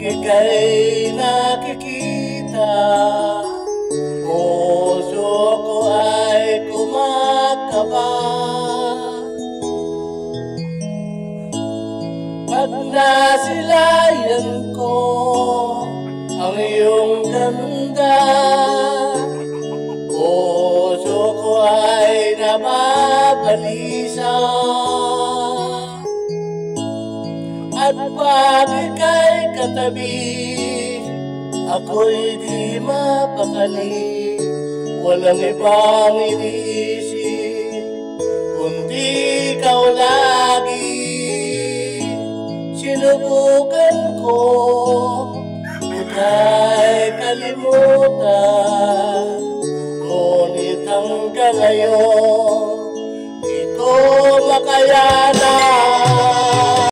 ika'y nakikita, puso ko ay kumakaba. Pag nasilayan ko ang iyong ganda, puso ko ay nababalisa. At pag ika'y katabi, ako'y di mapakali. Walang ibang iniisip, kundi ikaw lagi. Sinubukan ko, ika'y kalimutan, ngunit hanggang ngayon, di ko makayanan.